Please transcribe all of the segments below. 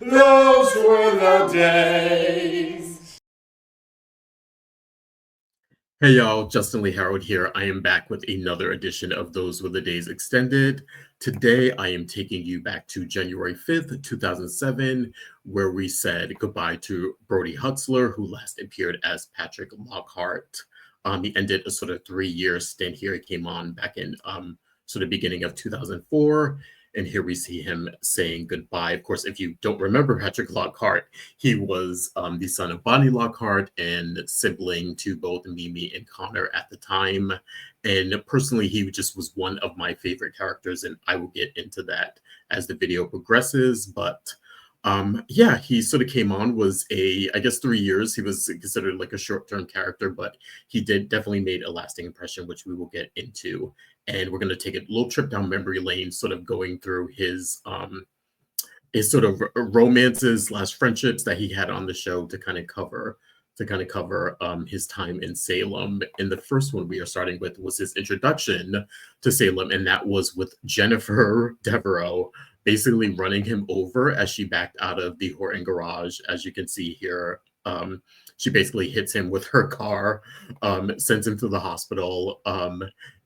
Those were the days. Hey y'all, Justin Lee Harold here. I am back with another edition of Those Were the Days Extended. Today I am taking you back to January 5th, 2007, where we said goodbye to Brody Hutlzer, who last appeared as Patrick Lockhart. He ended a sort of 3 year stint here. He came on back in sort of beginning of 2004. And here we see him saying goodbye. Of course, if you don't remember Patrick Lockhart, he was the son of Bonnie Lockhart and sibling to both Mimi and Connor at the time. And personally, he just was one of my favorite characters, and I will get into that as the video progresses. But yeah, he sort of came on, was I guess 3 years. He was considered like a short-term character, but he did definitely made a lasting impression, which we will get into. And we're going to take a little trip down memory lane, sort of going through his sort of romances slash friendships that he had on the show to kind of cover his time in Salem. And the first one we are starting with was his introduction to Salem, and that was with Jennifer Devereaux basically running him over as she backed out of the Horton garage. As you can see here, she basically hits him with her car, sends him to the hospital.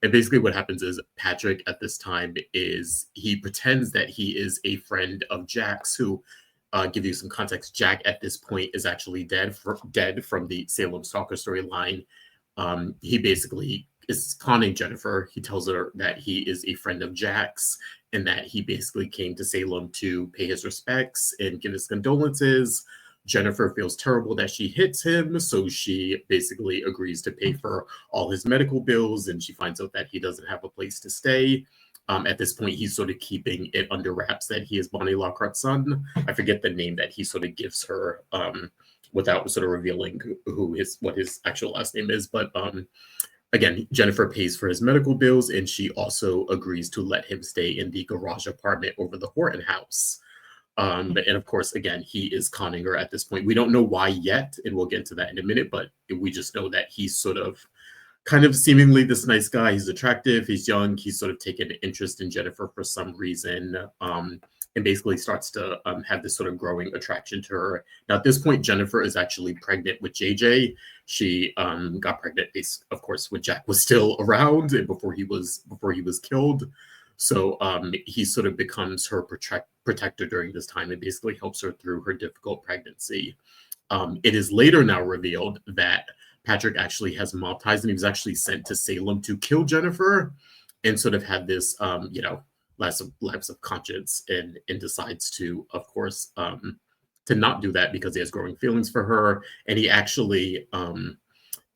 And basically, what happens is Patrick at this time is he pretends that he is a friend of Jack's, who give you some context. Jack at this point is actually dead from the Salem Stalker storyline. He basically is conning Jennifer. He tells her that he is a friend of Jack's and that he basically came to Salem to pay his respects and give his condolences. Jennifer feels terrible that she hits him, so she basically agrees to pay for all his medical bills, and she finds out that he doesn't have a place to stay. At this point, he's sort of keeping it under wraps that he is Bonnie Lockhart's son. I forget the name that he sort of gives her without sort of revealing what his actual last name is. But again, Jennifer pays for his medical bills, and she also agrees to let him stay in the garage apartment over the Horton house. And of course, again, he is conning her at this point. We don't know why yet, and we'll get into that in a minute, but we just know that he's sort of kind of seemingly this nice guy. He's attractive, he's young, he's sort of taken an interest in Jennifer for some reason. And basically starts to have this sort of growing attraction to her. Now, at this point, Jennifer is actually pregnant with JJ. She got pregnant, of course, when Jack was still around and before he was killed. So he sort of becomes her protector during this time and basically helps her through her difficult pregnancy. It is later now revealed that Patrick actually has mob ties and he was actually sent to Salem to kill Jennifer and sort of had this, lapse of conscience and decides to, of course, to not do that because he has growing feelings for her. And he actually,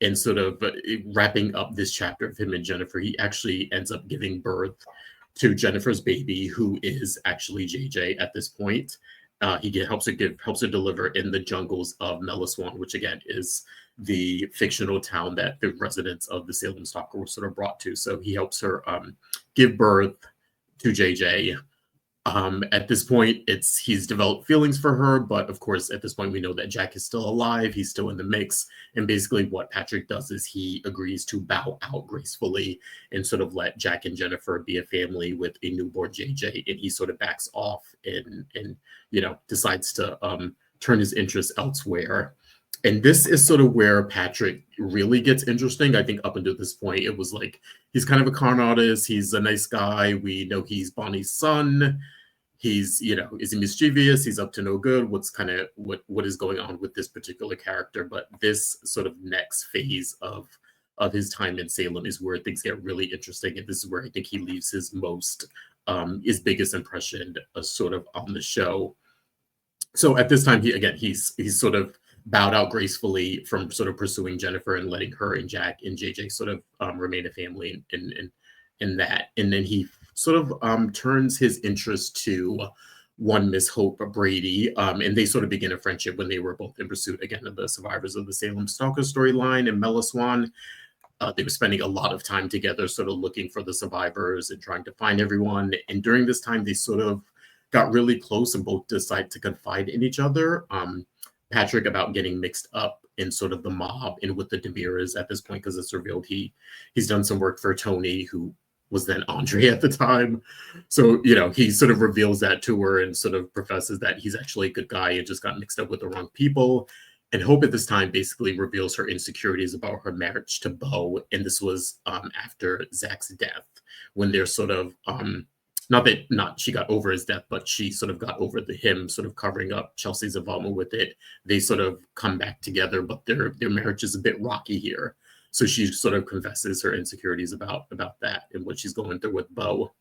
in sort of wrapping up this chapter of him and Jennifer, he actually ends up giving birth to Jennifer's baby, who is actually JJ at this point. Helps her deliver in the jungles of Meliswan, which again is the fictional town that the residents of the Salem Stalker were sort of brought to. So he helps her give birth to JJ. At this point, he's developed feelings for her, but of course, at this point, we know that Jack is still alive. He's still in the mix, and basically, what Patrick does is he agrees to bow out gracefully and sort of let Jack and Jennifer be a family with a newborn JJ, and he sort of backs off and decides to turn his interest elsewhere. And this is sort of where Patrick really gets interesting. I think up until this point, it was like he's kind of a con artist. He's a nice guy. We know he's Bonnie's son. He's, is he mischievous? He's up to no good. What is going on with this particular character? But this sort of next phase of his time in Salem is where things get really interesting. And this is where I think he leaves his biggest impression sort of on the show. So at this time, he's sort of bowed out gracefully from sort of pursuing Jennifer and letting her and Jack and JJ sort of remain a family in that. And then he sort of turns his interest to one Miss Hope Brady, and they sort of begin a friendship when they were both in pursuit, again, of the survivors of the Salem Stalker storyline and Meliswan. They were spending a lot of time together sort of looking for the survivors and trying to find everyone. And during this time, they sort of got really close and both decided to confide in each other. Patrick about getting mixed up in sort of the mob and with the DeMiras at this point, because it's revealed he's done some work for Tony, who was then Andre at the time. So, you know, he sort of reveals that to her and sort of professes that he's actually a good guy and just got mixed up with the wrong people. And Hope at this time basically reveals her insecurities about her marriage to Bo. And this was after Zach's death, when they're sort of not she got over his death, but she sort of got over him sort of covering up Chelsea's involvement with it. They sort of come back together, but their marriage is a bit rocky here. So she sort of confesses her insecurities about that and what she's going through with Bo.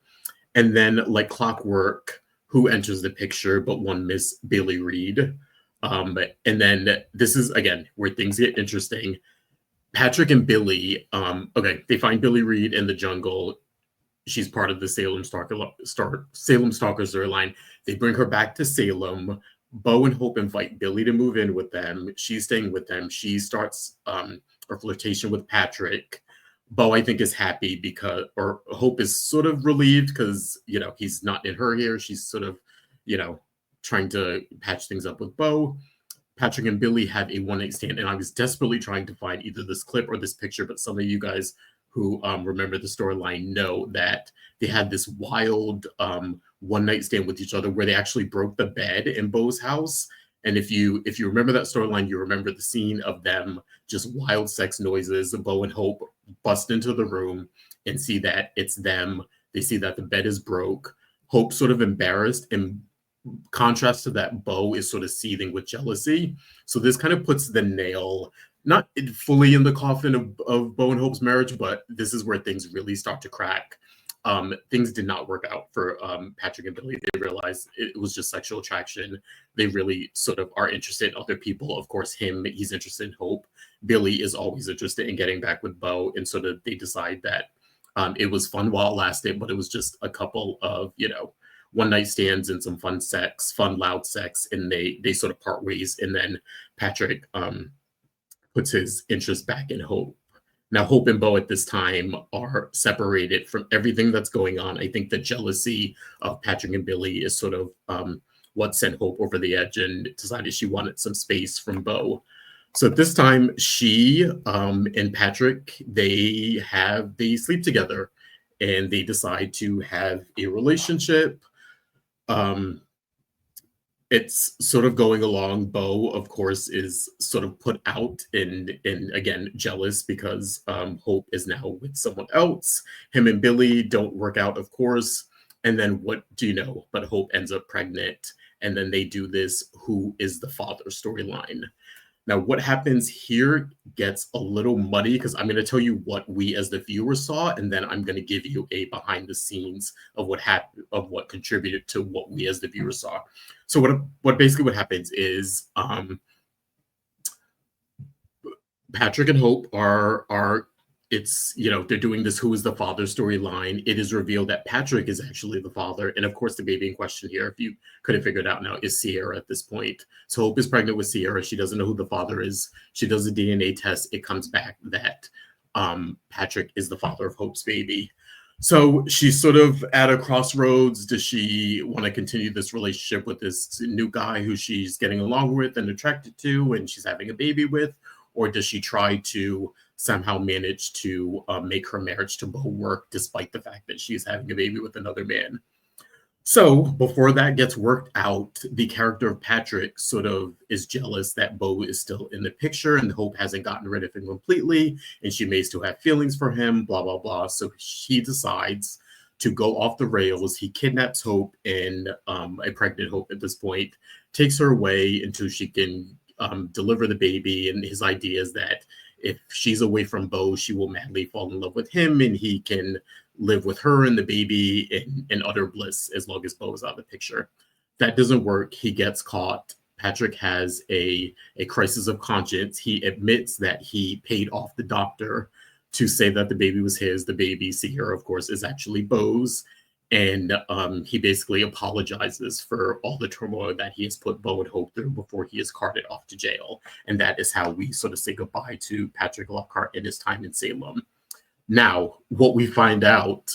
And then, like clockwork, who enters the picture but one Miss Billy Reed. And then this is, again, where things get interesting. Patrick and Billy, okay, they find Billy Reed in the jungle. She's part of the Salem Stalker storyline. They bring her back to Salem. Bo and Hope invite Billy to move in with them. She's staying with them. She starts her flirtation with Patrick. Bo, I think, is happy because, or Hope is sort of relieved because, you know, he's not in her here. She's sort of, you know, trying to patch things up with Bo. Patrick and Billy have a one-night stand, and I was desperately trying to find either this clip or this picture, but some of you guys who remember the storyline know that they had this wild one-night stand with each other where they actually broke the bed in Bo's house. And if you remember that storyline, you remember the scene of them just wild sex noises. Bo and Hope bust into the room and see that it's them. They see that the bed is broke. Hope sort of embarrassed, and contrast to that, Bo is sort of seething with jealousy. So this kind of puts the nail, not fully in the coffin of Bo and Hope's marriage, but this is where things really start to crack. Things did not work out for Patrick and Billy. They realized it was just sexual attraction. They really sort of are interested in other people. Of course, he's interested in Hope. Billy is always interested in getting back with Bo. And sort of they decide that it was fun while it lasted, but it was just a couple of, you know, one-night stands and some fun loud sex, and they sort of part ways. And then Patrick puts his interest back in Hope. Now, Hope and Bo at this time are separated from everything that's going on. I think the jealousy of Patrick and Billy is sort of what sent Hope over the edge and decided she wanted some space from Bo. So at this time, she and Patrick, they sleep together and they decide to have a relationship. It's sort of going along. Bo, of course, is sort of put out and again jealous because Hope is now with someone else. Him and Billy don't work out, of course. And then what do you know? But Hope ends up pregnant, and then they do this "Who is the father?" storyline. Now, what happens here gets a little muddy because I'm going to tell you what we as the viewer saw, and then I'm going to give you a behind the scenes of what happened, of what contributed to what we as the viewer saw. So what happens is Patrick and Hope are it's, you know, they're doing this "Who is the father?" storyline. It is revealed that Patrick is actually the father. And of course, the baby in question here, if you couldn't figure it out now, is Sierra at this point. So Hope is pregnant with Sierra. She doesn't know who the father is. She does a DNA test. It comes back that Patrick is the father of Hope's baby. So she's sort of at a crossroads. Does she want to continue this relationship with this new guy who she's getting along with and attracted to and she's having a baby with? Or does she try to somehow manage to make her marriage to Bo work despite the fact that she's having a baby with another man? So before that gets worked out, the character of Patrick sort of is jealous that Bo is still in the picture and Hope hasn't gotten rid of him completely, and she may still have feelings for him, blah, blah, blah. So he decides to go off the rails. He kidnaps Hope and a pregnant Hope at this point, takes her away until she can deliver the baby. And his idea is that if she's away from Bo, she will madly fall in love with him and he can live with her and the baby in utter bliss as long as Bo is out of the picture. That doesn't work. He gets caught. Patrick has a crisis of conscience. He admits that he paid off the doctor to say that the baby was his. The baby, Sierra, of course, is actually Bo's. And he basically apologizes for all the turmoil that he has put Bo and Hope through before he is carted off to jail. And that is how we sort of say goodbye to Patrick Lockhart in his time in Salem. Now, what we find out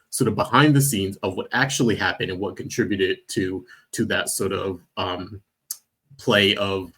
sort of behind the scenes of what actually happened and what contributed to that sort of play of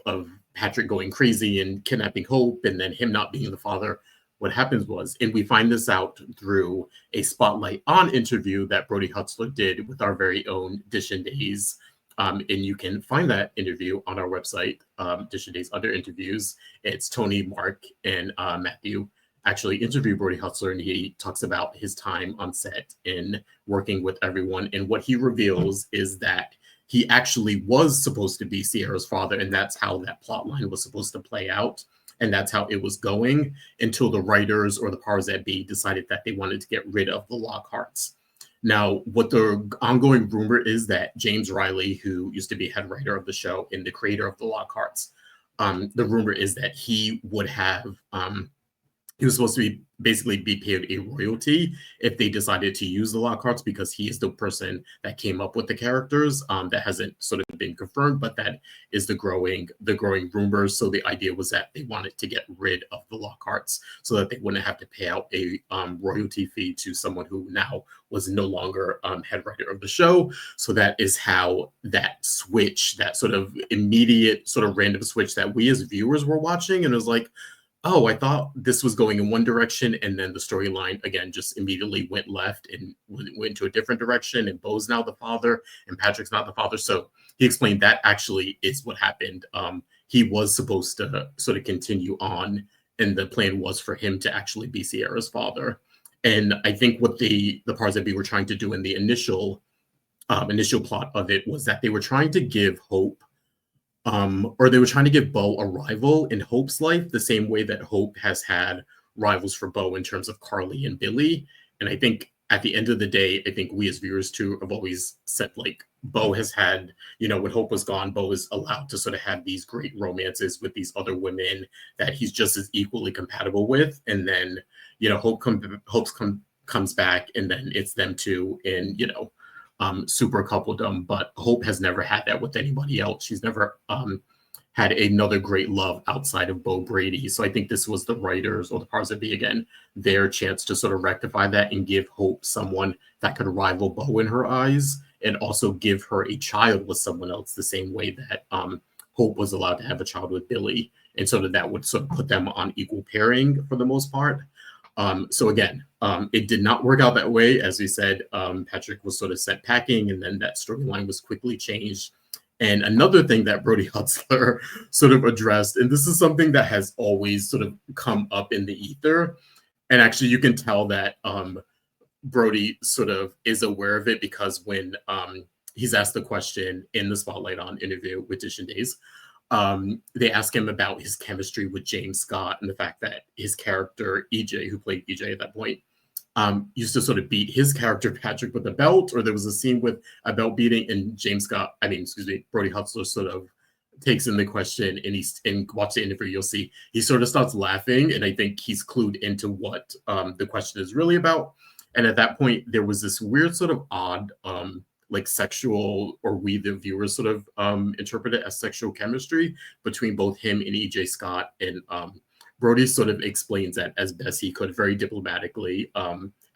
Patrick going crazy and kidnapping Hope and then him not being the father. what happens was, and we find this out through a Spotlight On interview that Brody Hutlzer did with our very own Dishin Days. And you can find that interview on our website, Dishin Days Under Interviews. It's Tony, Mark, and Matthew actually interview Brody Hutlzer, and he talks about his time on set and working with everyone. And what he reveals is that he actually was supposed to be Sierra's father, and that's how that plot line was supposed to play out. And that's how it was going until the writers or the powers that be decided that they wanted to get rid of the Lockharts. Now, what the ongoing rumor is that James Riley, who used to be head writer of the show and the creator of the Lockharts, the rumor is that he would have he was supposed to basically be paid a royalty if they decided to use the Lockharts, because he is the person that came up with the characters. That hasn't sort of been confirmed, but that is the growing rumors. So the idea was that they wanted to get rid of the Lockharts so that they wouldn't have to pay out a royalty fee to someone who now was no longer head writer of the show. So that is how that switch, that sort of immediate sort of random switch that we as viewers were watching, and it was like, oh, I thought this was going in one direction, and then the storyline again just immediately went left and went to a different direction, and Beau's now the father and Patrick's not the father. So he explained that actually is what happened. He was supposed to sort of continue on, and the plan was for him to actually be Sierra's father. And I think what the parts that we were trying to do in the initial plot of it was that they were trying to give Hope, or they were trying to give Beau a rival in Hope's life, the same way that Hope has had rivals for Beau in terms of Carly and Billy. And I think at the end of the day, I think we as viewers too have always said, like, Beau has had, when Hope was gone, Beau is allowed to sort of have these great romances with these other women that he's just as equally compatible with. And then, Hope comes back, and then it's them two, and super coupledom. But Hope has never had that with anybody else. She's never had another great love outside of Beau Brady. So I think this was the writers, or the powers that be, again, their chance to sort of rectify that and give Hope someone that could rival Beau in her eyes, and also give her a child with someone else the same way that Hope was allowed to have a child with Billy. And so that would sort of put them on equal pairing for the most part. So again, it did not work out that way. As we said, Patrick was sort of sent packing, and then that storyline was quickly changed. And another thing that Brody Hutlzer sort of addressed, and this is something that has always sort of come up in the ether, and actually you can tell that Brody sort of is aware of it, because when he's asked the question in the Spotlight On interview with Dishin Days, they ask him about his chemistry with James Scott, and the fact that his character EJ, who played EJ at that point, used to sort of beat his character Patrick with a belt, or there was a scene with a belt beating, and Brody Hutlzer sort of takes in the question, and watch the interview, you'll see he sort of starts laughing, and I think he's clued into what the question is really about. And at that point, there was this weird sort of odd like sexual, or we the viewers sort of interpret it as sexual chemistry between both him and EJ Scott. And Brody sort of explains that as best he could, very diplomatically,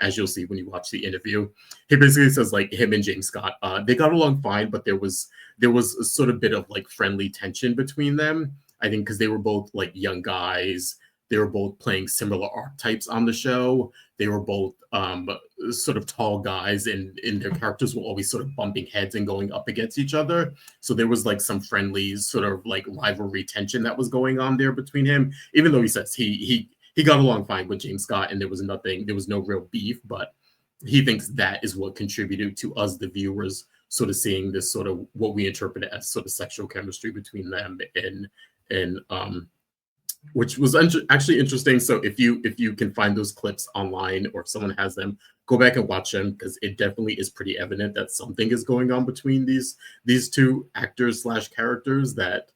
as you'll see when you watch the interview. He basically says, like, him and James Scott, they got along fine, but there was a sort of bit of like friendly tension between them, I think, because they were both like young guys. They were both playing similar archetypes on the show. They were both sort of tall guys, and their characters were always sort of bumping heads and going up against each other. So there was like some friendly sort of like rivalry tension that was going on there between him, even though he says he got along fine with James Scott, and there was no real beef, but he thinks that is what contributed to us, the viewers, sort of seeing this sort of what we interpret as sort of sexual chemistry between them, and which was actually interesting. So if you can find those clips online, or if someone has them, go back and watch them, because it definitely is pretty evident that something is going on between these two actors / characters that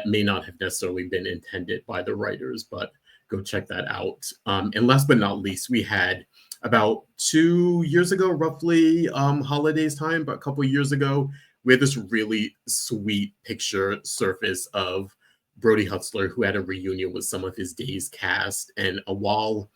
may not have necessarily been intended by the writers, but go check that out. And last but not least, we had about 2 years ago, roughly holidays time, but a couple of years ago, we had this really sweet picture surface of Brody Hutlzer, who had a reunion with some of his Days cast. And while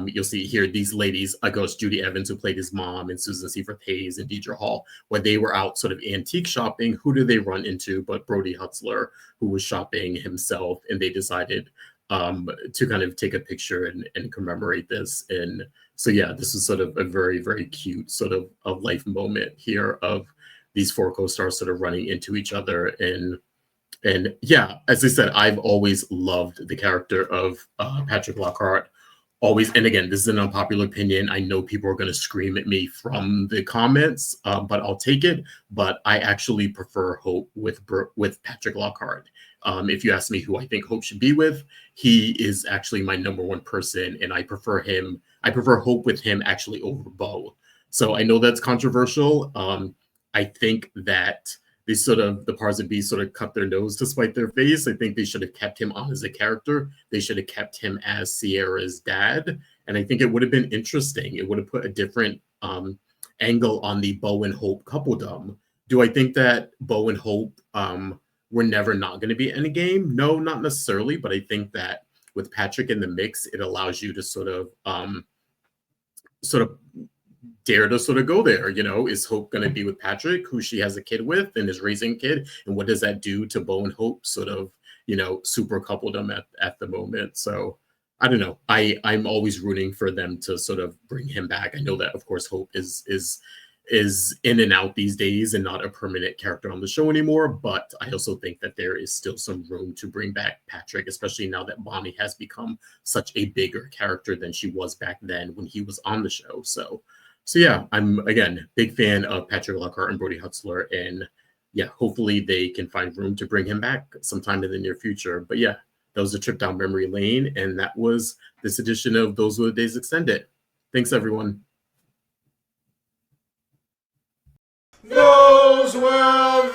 you'll see here these ladies, Ghost Judy Evans, who played his mom, and Susan Seaforth Hayes, and Deidre Hall, when they were out sort of antique shopping, who do they run into but Brody Hutlzer, who was shopping himself, and they decided to kind of take a picture and commemorate this. And so, yeah, this is sort of a very, very cute sort of a life moment here of these four co-stars sort of running into each other. And yeah, as I said, I've always loved the character of Patrick Lockhart. Always, and again, this is an unpopular opinion. I know people are going to scream at me from the comments, but I'll take it. But I actually prefer Hope with Patrick Lockhart. If you ask me who I think Hope should be with, he is actually my number one person, and I prefer him. I prefer Hope with him actually over Bo. So I know that's controversial. I think that the powers that be sort of cut their nose to spite their face. I think they should have kept him on as a character. They should have kept him as Sierra's dad. And I think it would have been interesting. It would have put a different angle on the Bo and Hope coupledom. Do I think that Bo and Hope were never not going to be in a game? No, not necessarily. But I think that with Patrick in the mix, it allows you to sort of dare to sort of go there. Is Hope going to be with Patrick, who she has a kid with and is raising a kid? And what does that do to Bo and Hope sort of, super coupledom at the moment? So I don't know. I'm always rooting for them to sort of bring him back. I know that, of course, Hope is in and out these days and not a permanent character on the show anymore. But I also think that there is still some room to bring back Patrick, especially now that Bonnie has become such a bigger character than she was back then when he was on the show. So yeah, I'm, again, big fan of Patrick Lockhart and Brody Hutlzer. And yeah, hopefully they can find room to bring him back sometime in the near future. But yeah, that was a trip down memory lane. And that was this edition of Those Were the Days Extended. Thanks, everyone. Those were